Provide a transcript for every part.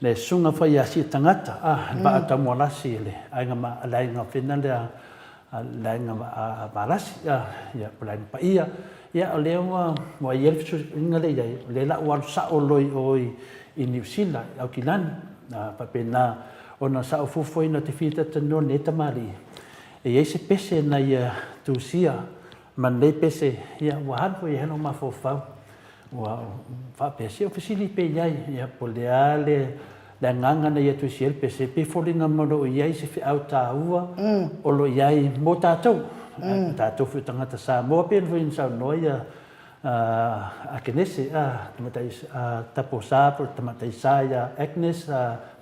le sunga fa ia si tangata ba ta mo lasi le ai nga lai nga fina le lai nga ba lasi ya plan pa ia le mo ia fisu nga le la wa sa o loi oi i New Zealand au kilan pa pena ona sa fu foi na te fita tano ne tamari e ese pese na ia tu sia man le pese ia wa han foi hano ma fo fa wa fa pese o fisili pe ia poleale la nganga na ia tu sia pese pe folinga mo ia se fi au ta ua o lo ia mo ta tu fu tangata sa mo pe fu sa noia Akenese tamatai taposa por tamatai saya Agnes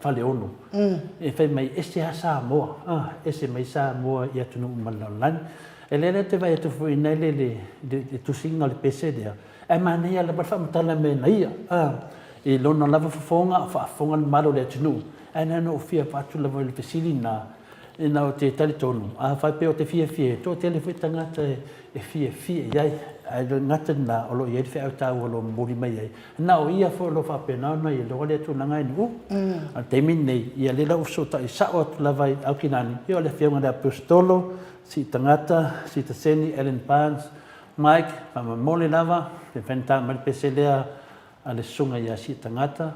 Faleonu e fai mai ese sa mo ese mai sa mo ia tunu malalan ele te vai tu foi nele de tu singa le pese dia e mania la fa mtala me naia e lona lava fonga malo le tunu ana no fia patu la le pesilina e na te talitonu fa pe o te fie to te le fitanga te e fie iai ai ngata na o lo ia fe auta o lo muri mai ai na o ia fo lo fa pena na ia lo le tu nanga ni te minne ia le lo so ta sa o la vai au kinani io le fianga da apostolo si tangata si te seni Ellen Pans Mike pa mole lava te fenta mal peselea ale sunga ia si tangata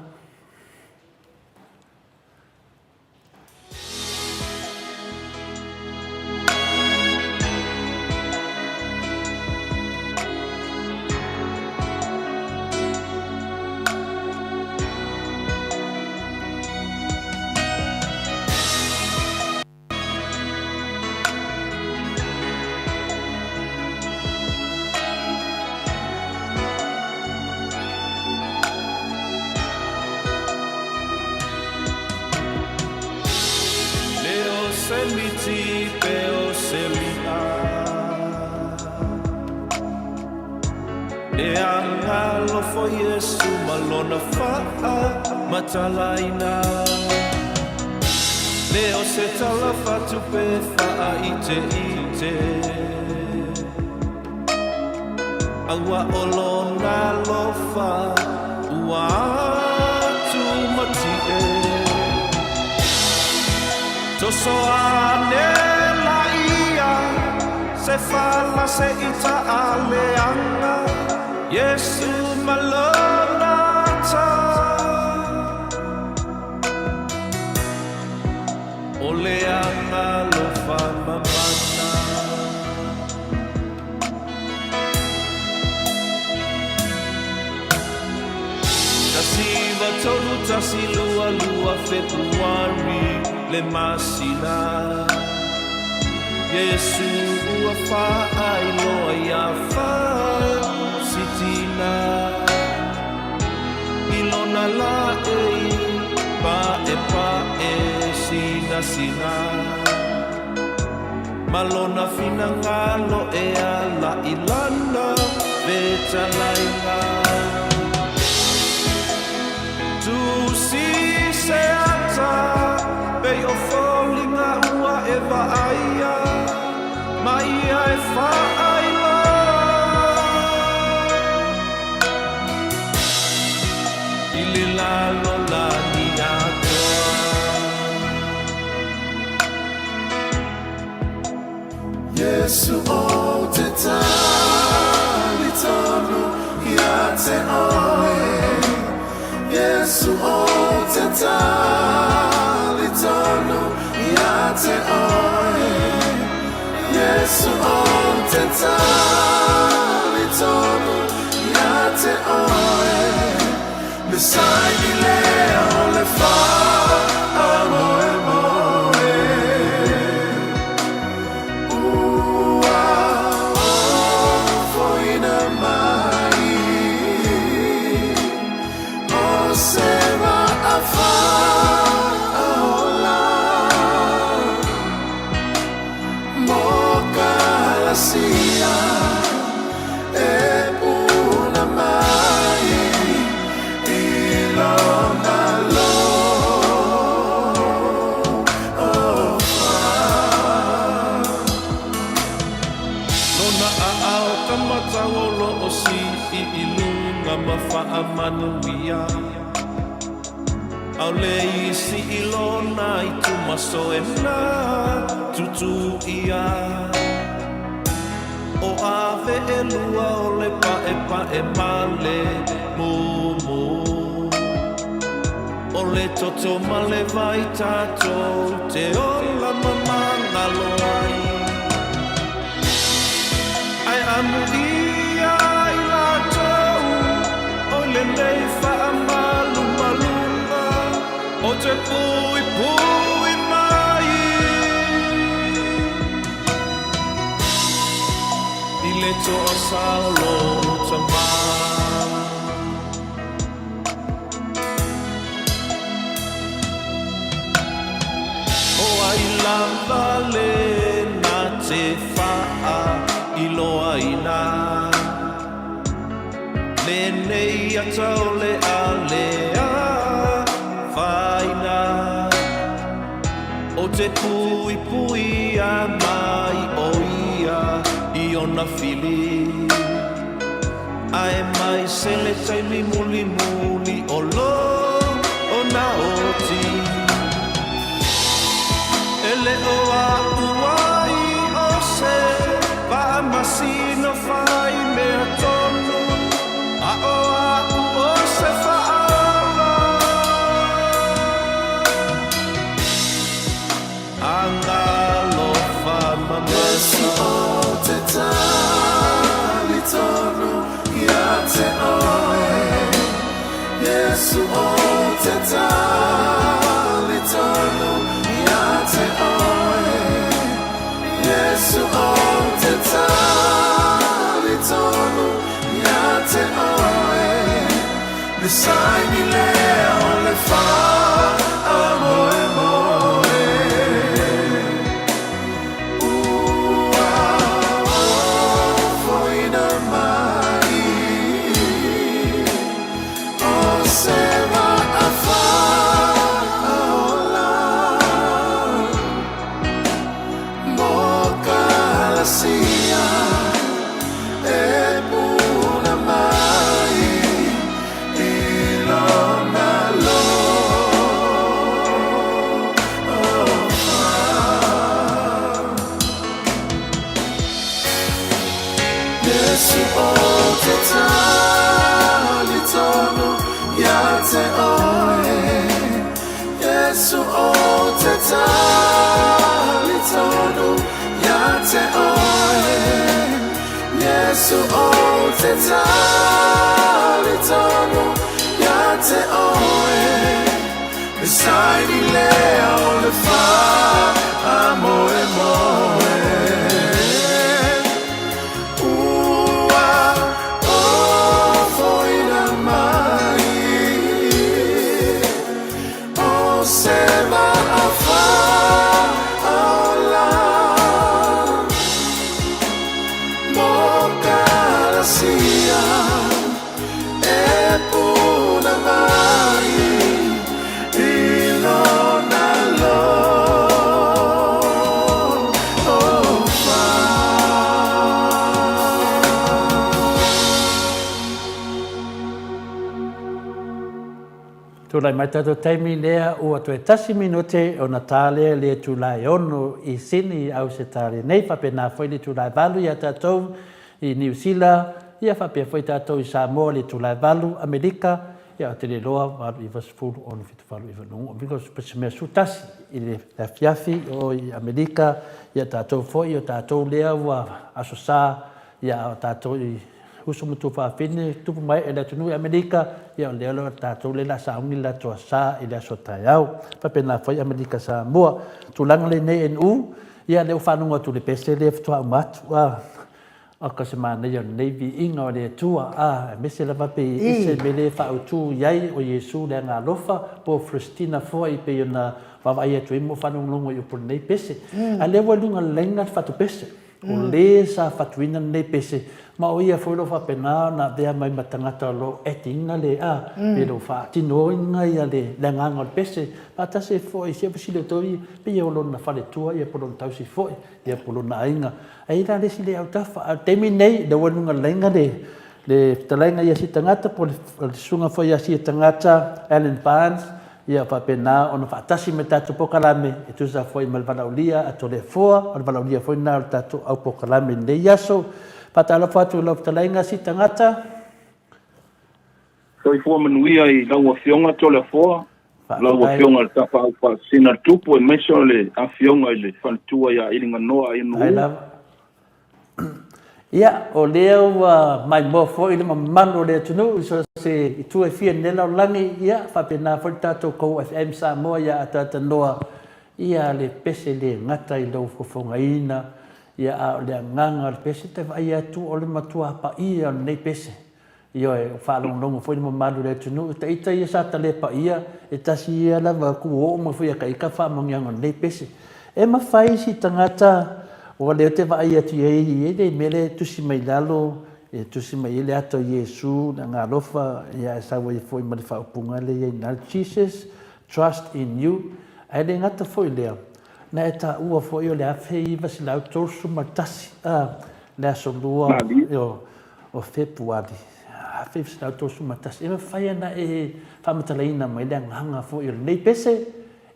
Agaalofa Iesu malona fa'a matalaina Leo se talafa tupe fa'a ite Awa olona lofa ua tu matie Toso ane la ia se fala se ita aleanga Iesu malona ta Ole Agaalofa Mamana Tasiva tonu tasi lua Februari le masina Iesu ua fa'ai loa ia sitina ilona la pae sina malona fina ngalo e ala ilana vetalaina tu si se ata pe o folinga ua e vaaia mai e fa'ai Lalo la ni Atua Iesu o te talitonu ia te oe Iesu o te talitonu ia te oe Iesu o te talitonu ia te oe Beside me lea o le fa moe Ua o foina mai O se va a fa ola Mo kalasia e una mai Manuia Au le isi ilona I tumaso e na tutu ia O ave e lua o le pa e male mumu O le toto ma le vai tātou te ola mamana loai Ai amu ia I lātou O le nei wha malu malunga O te pui pui mai I le toa salo tamā O ai lava le na te wha I loa ina Le nei atau le a lea Whaina O te pui pui a mai o ia I ona fili Ai mai se le taimi muli muli o lo o na oti Ele o a uai o se Pa masino fai mea tonu A o se whaala Agaalofa Mamana Iesu o te tali tonu Ia te oe Iesu o te tali tonu Ia te oe Iesu o te tali tonu Ia te oe Besai ni lea o le wha A moe moe Ua o foina mai O se wa a wha a ola Mo kalasia E puna mai I lona lo Iesu o te tali tonu Ia te oe Iesu o te tali tonu Ia te oe Iesu o te tali tonu Ia te oe Besai ni lea o le wha A moe moe Ua o foina mai O se va a wha a ola Mo kalasia E puna mai I lona lo O wha Tūlai mai tātou taimi lea ua tue tasi minute o na tālea lea tūlai ono I sini au se tāle nei whapena whai le tūlai walu ia tātou I New Zealand ia whapea whai tātou I Samoa le tūlai walu Amerika ia o te le loa walu I wasfuru ono fitu walu I vanungu because pasi mea sutasi I le fiafi o I Amerika ia tātou whai o tātou lea ua asosa ia o tātou I husu mutu whawhine, tupu mai e la tunu Amerika, ia o leo tātou le la saungi la toa sā i la so tai au. Whapena whai Amerika sa mua. Tūlanga le nei en u, ia leo whanunga tu le pese le ftua umatu. Aka se mana ia nei vi inga o le tua. Mese la wape ise me le whautu iai o Iesu le Agaalofa, po Christina fua I pe na wawai atu imo whanunga i upo nei pese. A leo walunga lenga whatu pese. O le sa whatuina nei pese. Ma o ia fwelo whapena na dea mai matangata lo etinga le pero whaatino inga ia le nganga o pese. Pata se foi, se wasile toi, pe ia olo na whale tua, ia polo na tausi foi, ia polo na ainga. Aira le si le au tafa, temi nei, le wanunga lenga le talainga ia si tangata, po le sunga foi ia si tangata, Alan Barnes, ia faapena ona faatasi me tatou pokalame e tusa foi ma le valaulia a Toleafoa o le valaulia foi na o le tatou au pokalame nei aso faatalofa atu lau talaiga si tagata Toleafoa manuia i lau afionga Toleafoa lau afionga le tapa au faasina tupu e meso le afionga i le faletua ia ilinga noa i nuu ia o lea ua mai mo foi le mamanu o le tunu so se itu e fia nela o langi ia faapena foi tatou kou FM Samoa ia atatanoa ia le pese le ngata i lau fofongaina ia a le nganga le pese te vai atu o le matua pa ia nei pese ia e whaalongonongo foi le mamanu le tunu te ita ia sa tale pa ia e tasi ia lava ku o mo foi ka ika whaamongianga nei pese e mawhai si tangata o le te vai atu ia le mele tusi mai lalo e tusi mai le ato Iesu na Agaalofa ia sa wai foi ma le whaupunga le ia na Jesus trust in you ai le ngata foi lea na e ta ua foi o le afe i vasi lau torsu matasi le aso lua o Februari afe vasi lau torsu matasi e ma whai ana e whamatalaina mai le anganga foi o le nei pese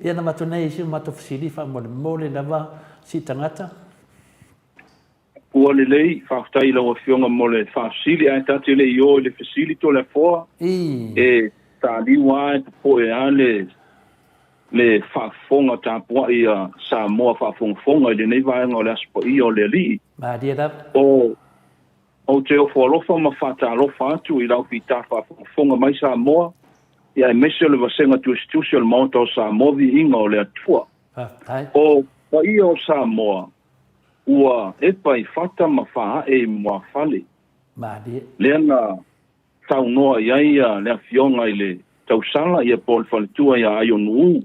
ia na matonei si matofisiri whamole mole lava si tangata ua lelei whaakutai lau afionga mo le whaasili ai tati le i o le fasili Toleafoa e tāliwa ai po e ale le whaafonga tāpua i a Samoa whaafonga i le nei vaenga o le aspo i o le li o te o whaalofa ma whaatalofa atu i lau pita whaafonga mai Samoa ia e mese le vasenga tuistusi o le Maota o Samoa Viiga o le Atua o pa i o Samoa ua e pai fata ma faa e mua fale. Lea na tau noa iaia lea fionga i le tausala ia pol faletua ia aio nuu.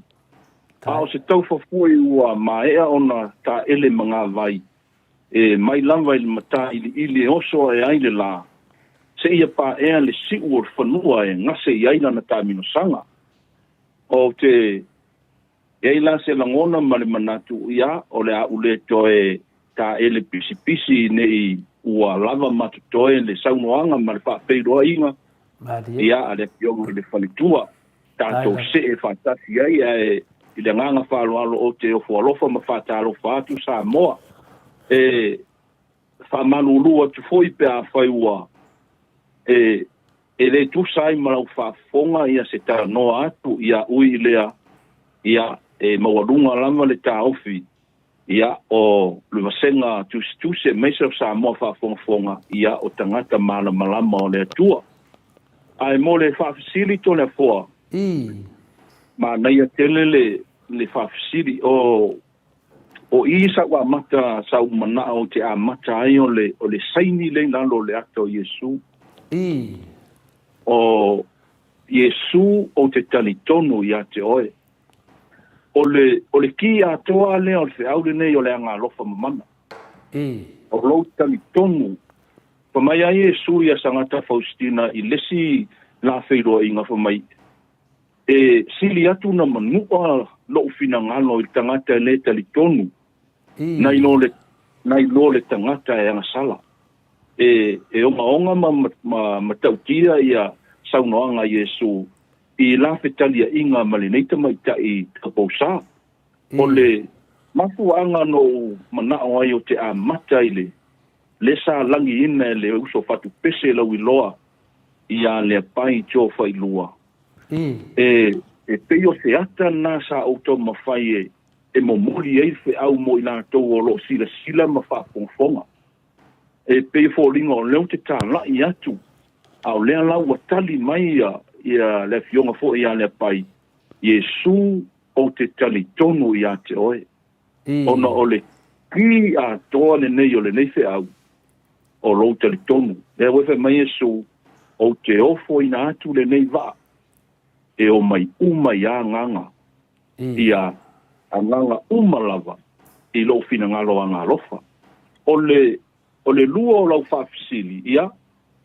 Ao se tau fafui ua maea ona ta ele mga vai. E mai lava ili mata ili oso e aile la. Se ia pa ea le si ua fanua e ngase iaila na ta minosanga. O te iaila se langona ma le manatu ia o le a ule toe ta ele pisi nei ua lava matutoe le saunoanga ma le whapeiroa inga ia ale piongo le whalitua tātou se e whatasi ai i le nganga whaloalo o te ofualofa ma whatalofa atu Samoa e whamalulua tu foi pe a whaiua e le tusai malau whafonga ia se tā noa atu ia ui lea ia e mawarunga lama le tā ofi ia o le vasenga tuse mesa Samoa whaafonga ia o tangata malama o le Atua. Ai mo le whaafisili Toleafoa. Ma naia tele le whaafisili o isa wa mata sa umana o te a mata ai o le saini le nalo le ato Iesu. O Iesu o te talitonu ia te oe. O le ki atoa le o le whiaure nei o le Agaalofa Mamana. O lo tali tonu. Pamai ai Iesu ia sangata Faustina i lesi la whairoa inga whamai. E sili atu na manua lo fina ngalo i tangata le tali tonu. Nai lo le tangata e angasala. E o maonga ma tautia ia saunoanga Iesu. I la fetalia inga maleneita mai tai kapousa. O le mafuanga no manao ai o te a mata ile. Le sa langi ina le uso fatu pese lau iloa ia le pai tio whailua. E peio se ata na sa auto mawhai e momori ei fe au mo ina tau o lo sila ma whaponfonga. E peio fōlinga o leo te tā lai atu. Au lea lau watali mai ia le fionga fo ia le pai Iesu o te talitonu ia te oe ona o le ki a toa le nei o le nei fe au o lo talitonu le wefe mai Iesu o te ofo ina atu le nei va e o mai uma ia nganga ia a nganga uma lava i lo fina ngalo Agaalofa o le lua o lau whaafisili ia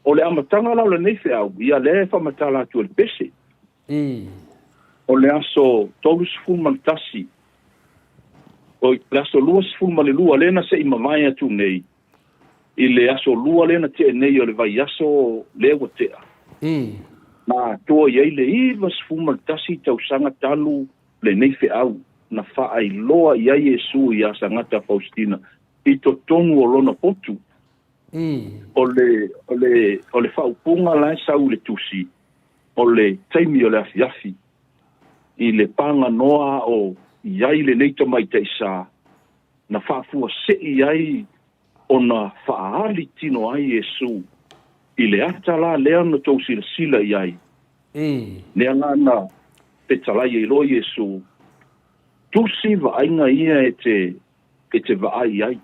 o le amatanga lau le neife au, ia le whamatala atu le pese. O le aso tolus fulmantasi. O le aso luas fulmalelua lena se imamai atu nei. I le aso lua lena te nei o le vai aso le watea. Na toa iai le iwa sfuma tasi tau sanga talu le nei au na whaai loa iai Iesu ia sangata Faustina i to tonu o lona potu. O le whaupunga lai sau le tusi o le taimi o le afiafi i le panga noa o iai le neito mai teisa na whaafua se iai o na whaali tino ai Iesu i le ata la lea na tau sila iai. Nea ngana pe talai e lo Iesu tusi vaainga ia e te vaai iai.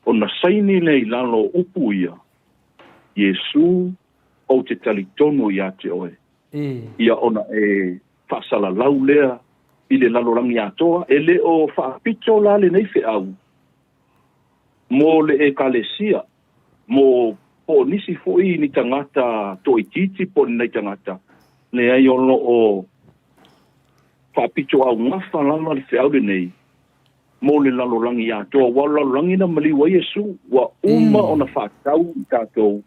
O na saini le ilalo upu ia. Iesu o te talitono ia te oe. Ia ona e whaasala lau lea i le lalorangi atoa e le o whaapito la le nei au. Mo le e kalesia. Mo po nisi foi ni tangata toititi po ni tangata. Le ai ono o whaapito au ngafa lama le whiau le nei. Mo le lalorangi atoa. Wa lalorangi na maliwa Iesu. Wa uma o na whaatau i tātou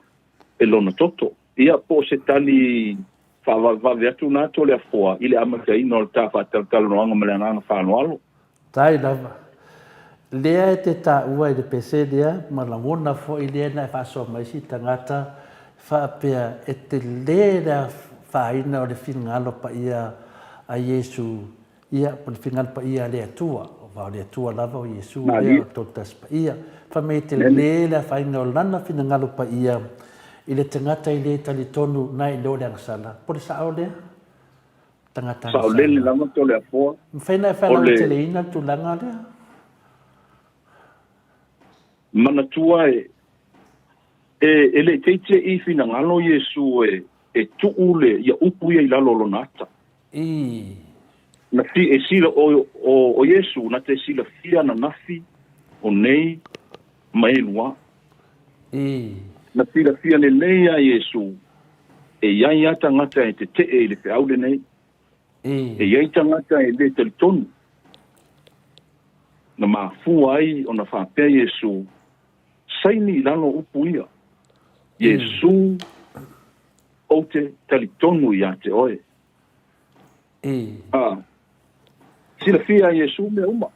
e lona toto. Ia po se tali whawe atu nā Toleafoa. I le amaka ina o le tā whaatalutalo noanga ma le ananga whaanoalo. Tai lava. Lea e te tā ua i le pese lea. Ma la ngona fo i lea na e whaasoa maisi tangata. Whaapea e te lea whaina o le whingalo pa ia a Iesu. Ia po le whingalo pa ia le atua. Vau le atua lava o Iesu lea o totas pa ia. Whamei te lea whaina o lana whingalo pa ia. I le tangata i le tali tonu nai leo le angasala. Po le sao lea? Tangata angasala. Sao lele lama Toleafoa. Mwhaina e whalau te le ina tu langa lea? Manatua e le teite i fina ngalo Iesu e tuu le ia upu ia i lalo lo nata. Na fi e sila o Iesu na te sila fia na nafi o nei maenua. Na fila fia le nei a Iesu e iai ata ngata e te e le whiau le nei. E iai tangata e le talitonu. Na maafu ai o na whapea Iesu saini lalo upu ia. Iesu o te talitonu ia te oe. Sila fia Iesu me uma.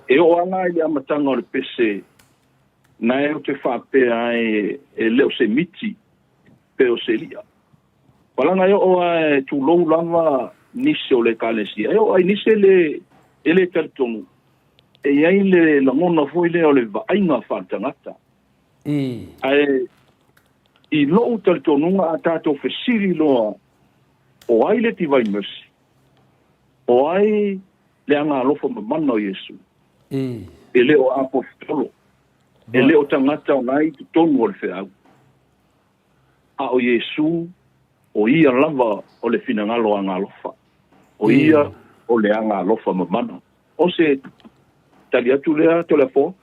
E o anga i le amatanga o le pese na e o te whapea e leo se miti pe o se lia. Palanga e o e tu lou lava nise o le kalesia. E o ai nise le talitonu. E iai le langona foi le o le vaainga whātangata. I loo talitonunga a tātou whesiri loa o ai le tivai mersi. O ai le Agaalofa Mamana o Iesu. E le o apostolo. E le o tangata o nai tu tonu o le whiau. A o Iesu o ia lava o le finangalo Agaalofa. O ia o le Agaalofa Mamana. O se tali atu lea Toleafoa.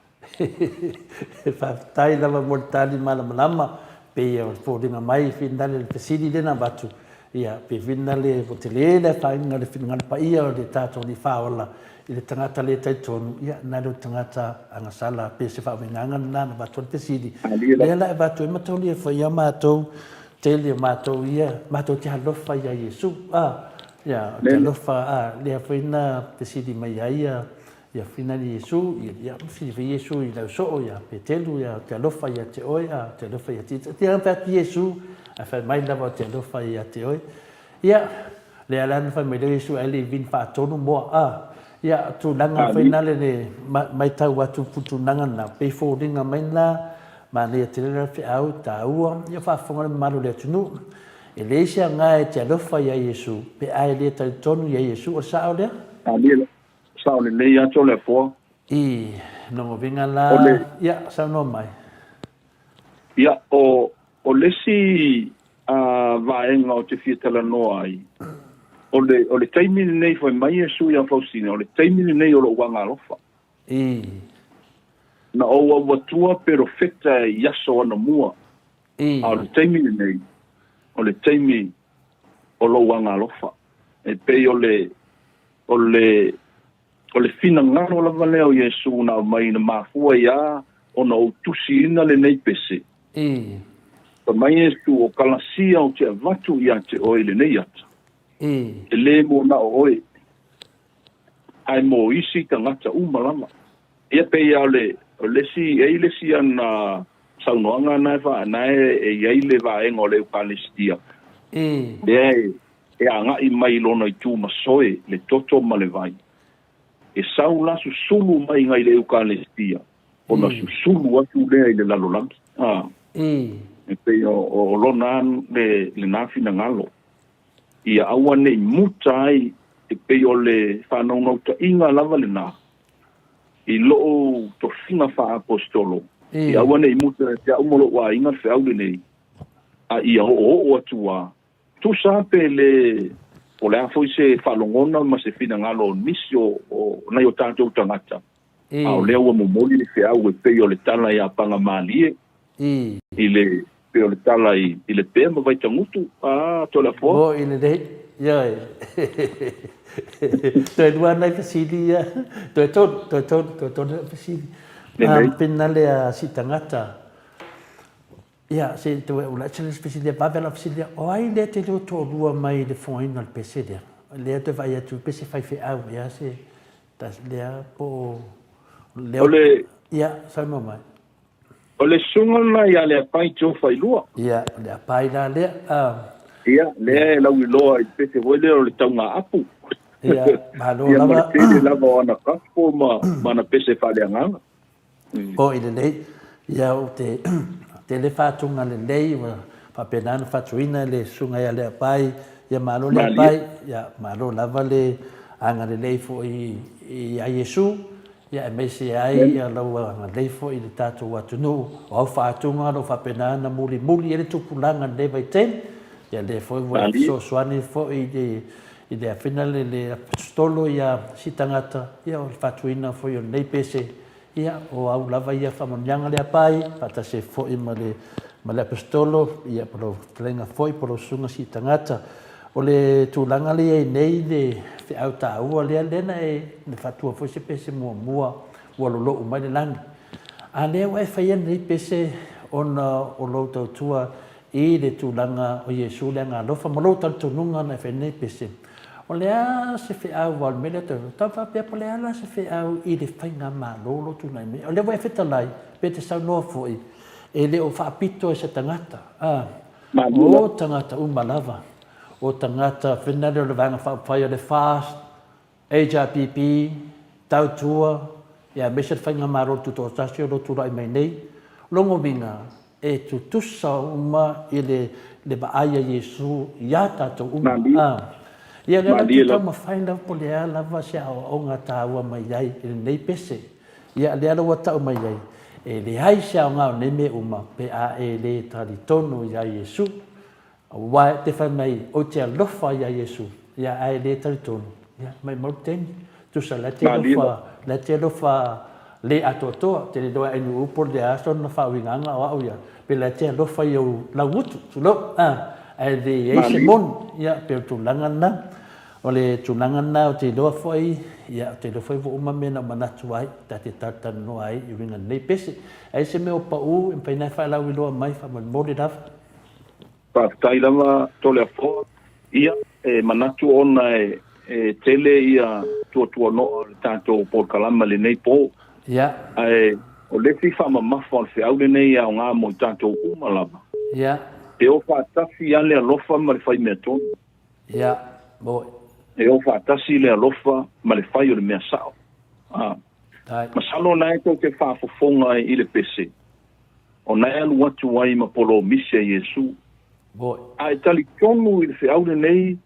Tai lava mo tali malama pe o fōringa mai finale le pesidi lena batu. Ia pe finale o te lele whainga le finangalo pa ia o le tātou ni whaola. I le tangata le taitonu, ia nāru tangata angasala pe se whaamenganga nāna batu le pesidi. Lea la e batu e matauli e whaia mātou, tele mātou ia, mātou te halofa ia Iesu. Ia, te halofa, lea whaina pesidi mai ia whina ni Iesu, ia whini whi Iesu i lau soo, ia pe telu, ia te halofa ia te oe, te halofa ia tita. Te anwhati Iesu, a whai mai lawa te halofa ia te oe. Ia, lea lana whai mai leo Iesu, ele vin whaatonu moa, ia tu langa finale ne mai tau atu putu nanga na pe fōringa mai na ma le te lera fi au ta ua ia whaafonga le maru le tunu e le isia ngā e te alofa ia Iesu pe ai le talitonu ia Iesu o sao lea? Sao le lei ato le fōa. Nongo vinga la ia sao no mai. Ia o lesi vaenga o te fiatala noa ai. O le taimini nei foi mai Iesu ia Faustina, o le taimini nei o lo Agaalofa. Na o watua perfecta yaso ana mua. O le taimini nei, o le taimi o lo Agaalofa. E pei o le fina ngaro la valeo Iesu na mai na mafua ia o na utusi ina le nei pese. mai Iesu o kalasia o te avatu ia te oe le nei ata. E le mo na oe. Ai mo isi tangata umalama. Ia pe ia o lesi ana saunoanga na va na e ia le va e ngole Palestia. E anga I mai lona I tu masoe le toto ma le vai. E saula su sulu mai ngai le Palestia. Ona su sulu atu le le lalolangi. E pe o lona le nafi na ngalo. Ia awane muta ai e pe o le whanau ta inga lava le na. I loo to finga wha apostolo. I awane muta te umolo wa inga whiau le nei. A ia o atua. Tu sape le o le afo I se whalongona ma se fina ngalo nisi o nai o tātou tangata. A o leo mo moli le whiau e pe o le tala I apanga malie. I le pe o le tala I le pe ma vai tangutu. Toleafoa. Bo I le dei. Ia Toi dua nai fasili ia. Toi ton fasili. Pena le a si tangata. Ia, se te ula chile fasili babela fasili. O ai le te lo to rua mai le foina le pese dia. Le te vai atu pese fai fe au ia se tas le po le ia sa no mai. O le sunga na ia le pai to fai lua. Ia, le pai na le Ia, le lau I loa I pese voile o le taunga apu. Ia, malo lava. Ia, lava. ma te lava o ana kaspo ma na pese whale anganga. O I le lei, ia o te le whātunga le lei, whapenana whatuina le sunga ia le pai, ia malo le pai, ia malo lava le anga le lei fo I a Iesu, ia e meise ai, ia lau anga lei fo I le tātou atunu, o au whātunga lo whapenana muli ele tupulanga le vai ten, ia le fo I so soane fo I le awhina le apostolo ia si tangata, ia o whatuina fo I o nei pese, ia o au lava ia whamonianga lea pai, pata se foi ma le apostolo, ia polo tlenga foi, polo sunga si tangata. O le tūlanga lea nei le whiau tāua lea lena le whatua foi se pese mua ua lolo umai le langi. A lea wai whaia nei pese ona o lo tautua I le tūlanga o Iesu lea ngā lofa, ma lo tantununga na whenei pese. O lea se whiau wal mele tau, tau whapea po lea la se whiau I le whainga mā lolo tūnai me. O lea wai whetalai, pe te sau noa fwoi, e le o whaapito e se tangata. O tangata umalava, o tangata whenare o le vanga whaapai o le fast, HRPP, tautua, ia mese le whainga mā lolo tuto tasi o lo tūrai mai nei. Longo vinga, e tu tusa uma I le baaya Iesu, ia tātou uma. Ia ngā ki tau mawhaina po lea lava se o ngā tāua mai ai I nei pese. Ia lea lawa tau mai ai. E le hai se o ngā o nei me uma pe a e le tari tonu I a Iesu. Wai te whai mai o te alofa I a Iesu. Ia a e le tari tonu. Ia mai mauteni. Tusa la te alofa le atotoa. Te le doa enu upo le aso na whawinganga o au ia. Pe la te alofa I o lautu. Sulo. E le eise mon. Ia pe o tūlanga na. O le tūlanga na o te loa foi, ia o te loa foi vo uma mena manatu ai, ta te tatano ai, I winga nei pese. Ai se me o pau, en painai whailau I loa mai, whaman mori rafa. Pātai lama Toleafoa, ia manatu ona tele ia tua no o le tātou porkalama le nei pō. Ia. O le fi whama mawha le whiau le nei au ngā mo tātou umalama. Ia. Te o whātasi ale alofa ma le whai mea tonu. Ia, boi. E o whaatasi le alofa ma le whai o le mea sao. Masalo nai tau te whaafofonga I le pese. O nai alu atu ai ma polo misia Iesu. Boi. A e tali tonu I le whiaule nei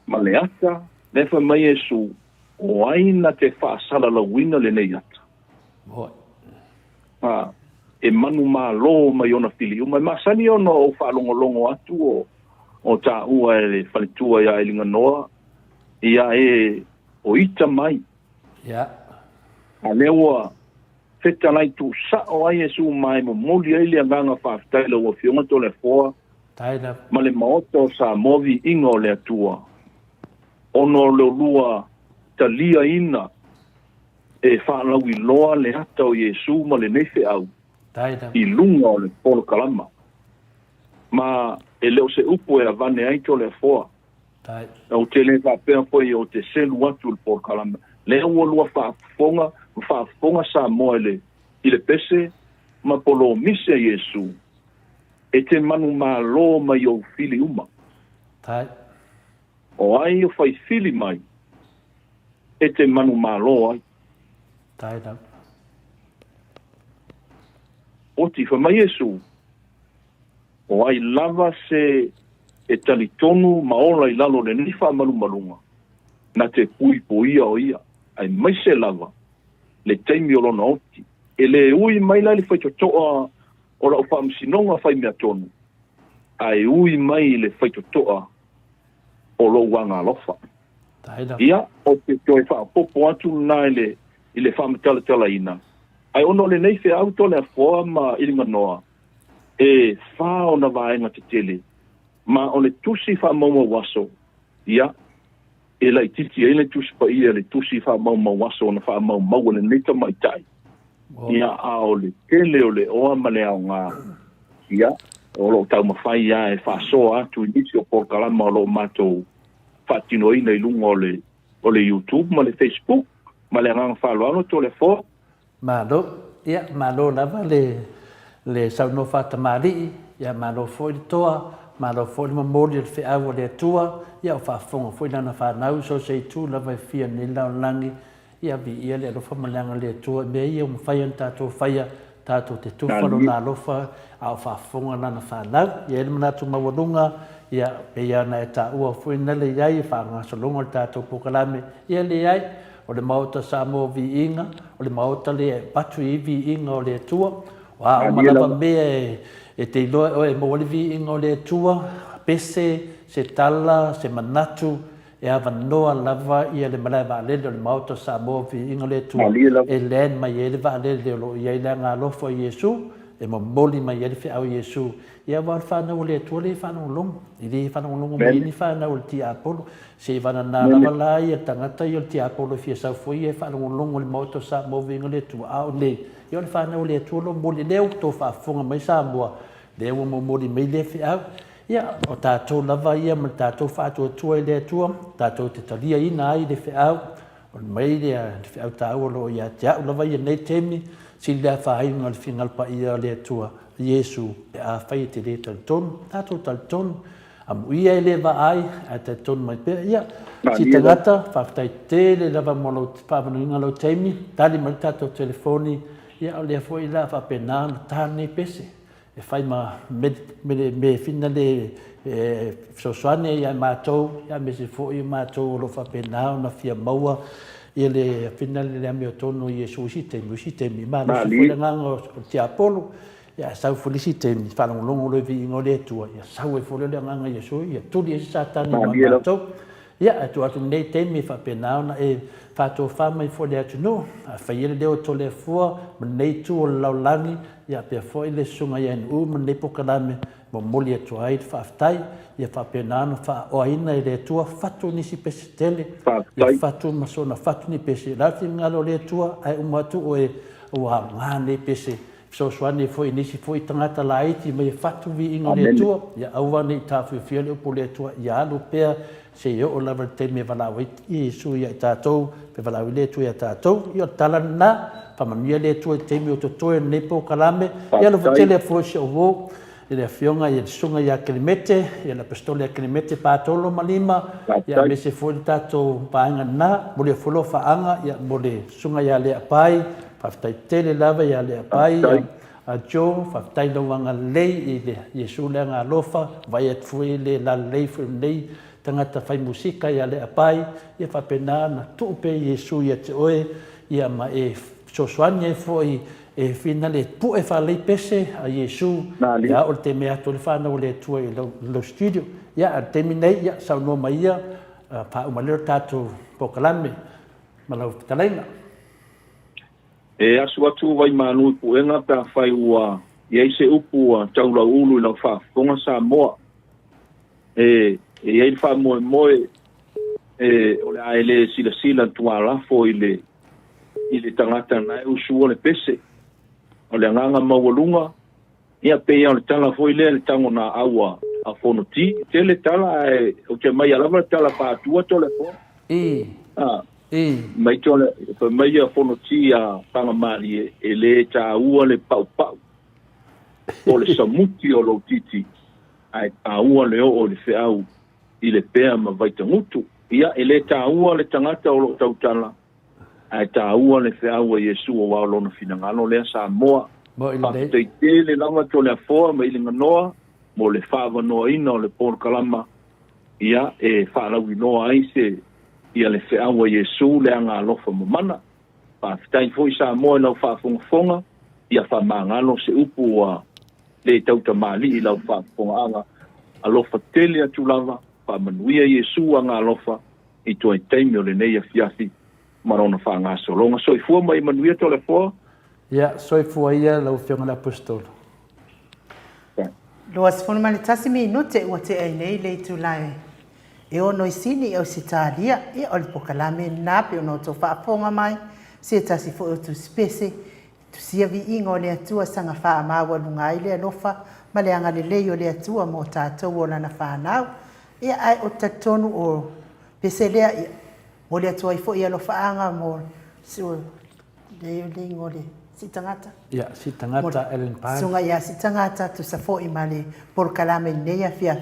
ma le ata, le wha mai Iesu, o aina te whaasala la wina le nei ata. Boi. E manu mā lo mai ona fili. O mai masani ona o whaalongolongo atu o tā ua e whalitua ia e linga noa. Ia o ita mai. Ia. A lewa, wheta nai tu sao ai Iesu mai mo moli ai lea nganga whaftaila ua whionga Toleafoa. Taina. Ma le Maota o Samoa Viiga o le Atua. Ono leo lua talia ina e whaalau I loa le hata o Iesu ma le nefe au. Taina. I lunga o le polo kalama. ma e leo se upu e avane ai Toleafoa. Tai. O te le whapea foi o te selu atu le por kalama. Leo ua lua whaafonga Samoa i le pese, ma polo mise Iesu. E te manu malo mai o fili uma. Tai. O ai o fai fili mai. E te manu malo ai. Tai na. O ti fa mai Iesu. O ai lava se e talitonu maola i lalo le nifa malu malunga. Na te pui puia o ia. Ai mai se lava. Le teimi o lona oti. E le ui mai la li fai toa o la upa msinonga fai mea tonu. Ai ui mai le fai toa o lo wanga alofa. Tai na. Ia, o te toi wha popo atu na i le whamatala ina. Ai ono le nei whea au Toleafoa ma iringa noa. E wha ona vaenga te tele. Ma o le tusi wha mauma waso. Ia, e lai titi e le tusi pa ia le tusi wha mauma waso ona wha mauma le neta mai tai. Ia a o le tele o le oa ma le au ngā. Ia, o lo tau mawhai ia e wha soa atu i nisi o porkalama o lo mātou whatino ina i lunga o le YouTube ma le Facebook ma le ngang whaloano Toleafoa. Malo, ia, malo lava le sauno whatamari, ia malo foi toa, malo foi mamori le whiau o le atua, ia o whafonga foi lana whanau, so se tu lava e fia ni lau langi, ia vi ia le alofa malanga le atua, me ia umwhai an tātou whaia, tātou te tūwharo nā alofa, a o whafonga lana whanau, ia ele manatu mawarunga, ia pe ia na e tā ua foi nale iai, e whaanga solonga le tātou pukalame, ia le iai, o le Maota Samoa Viiga, o le Maota le patu i Viiga o le atua. Wa o malapa mea e te iloa o e mawali Viiga o le atua, pese, se tala, se manatu, e awanoa lava ia le malai vaalele o le Maota Samoa Viiga o le atua. E len mai e le vaalele o lo ia le Agaalofa Iesu, e mamoli mai e le whiau Iesu. Ia wār whanau o le atua le whanau longo. I le whanau longo mai ni whanau o le ti apolo. Se wana nā lama la i a tangata i o le ti apolo fia sau fwoi e whanau longo le Maota Samoa Viiga le atua. A o le, i o le whanau le atua lo moli leo tō whafonga mai Samoa. Leo mo moli mai le whiau. Ia, o tātou lava ia ma tātou whātua tua i le atua. Tātou te talia ina ai le whiau. O mai le whiau tāua lo ia te au lava ia nei temi. Si lea whainga le whingalpa ia le atua. Iesu e a whai te le talton, tātou talton, a muia e le ai, a talton mai pēr, ia, si tangata, whaftai tele, lava molo whawhanuinga lau teimi, tali mai tātou telefoni, ia o lea fwoi la whapenāna, tāne pese, e whai ma me whina le sosoane ia mātou, ia me se fwoi mātou lo whapenāna, fia maua, ia le whina le lea meo tono Iesu si temi, ma lo si fwoi nganga o te apolo, ia sau folisi te whanongolongo le Viiga o le atua. Ia sau e fole le nganga Iesu. Ia tuli e satani ma mātou. Ia atu atu nei temi whapenaona e whato whamai fole atu no. A whaiele leo Toleafoa ma nei tu o laulangi. Ia pia fo le sunga ia en ma nei pokalame ma moli atu ai whaaftai. Ia whapenaona whaoaina e le atua whatu nisi pese tele. Ia whatu masona whatu ni pese. Rauti ngalo le atua ai umatu o e ua ngane pese. So soane foi nisi foi tangata laiti mai fatu Viiga le atua ia aua nei tawhiwhia le upo le atua ia alu pea se ia o lava te me valawi Iesu ia tātou pe valawi le atua ia tātou ia tala na whamania le atua te me o totoe nepo kalame ia lo vutele a fwose o wo ia whionga ia sunga ia kelimete ia la pistole ia kelimete pātolo malima ia me se foi tātou paanga na mo le fulo whaanga ia mo le sunga ia le apai whaftai tele lava ia le apai a jo whaftai lawanga lei i le Iesu le Agaalofa vai at fui le la lei fui nei tangata whai musika ia le apai ia whapena na tupe Iesu ia te oe ia ma e sosoania e foi e fina le pu e whalei pese a Iesu ia o te mea to le whanau le tua i lo studio ia a temi nei ia sau no mai ia pa umalero tātou pokalame malau talaina. E asu atu vai manu i puenga pe a whai ua i eise upu a taula ulu i lau whafonga Samoa. E ei wha moe moe o le aele sila tualafo i le tangata na e usua le pese. O le anganga mawalunga ia pe o le tala foi le tango na aua a fono ti te le tala o te mai ala le tala pa tua Toleafoa mai tole pe mai a fono ti a tanga mali e le ta ua le pau pau o le samuti o lo titi ai a ua le o le feau i le pea ma vai tangutu ia e le ta ua le tangata o lo tautala ai ta ua le feau Iesu o wa lona finangalo le Samoa te le langa Toleafoa mai le nganoa mo le fava no ina o le por kalama ia e fala wi no ai se ia le feau Iesu le Agaalofa Mamana pa fitai foi Samoa no fa fonga ia fa mangalo se upu a le tauta mali i lau fa fonga anga alofa tele atu lava pa manuia Iesu Agaalofa i toi taimi o le nei a fiafi marona fa ngaso longa soifua mai manuia Toleafoa ia soifua ia lau fionga le apostolo Loa sifonu mani tasi minute ua te ai nei le tu lai. E ono isini e o sitalia e o li pokalame nape o no to whaaponga mai se tasi fo o tu spese tu sia vi ingo le atua sanga wha mawa lunga i le alofa ma le anga le leo le atua mo tātou o lana whanau e ai o tatonu o pese lea mo le atua i fo i alofa anga mo so le ingo le si tangata. Ia, si tangata Ellen Pine. Sunga ia si tangata tu sa fo i male por kalame nei a fia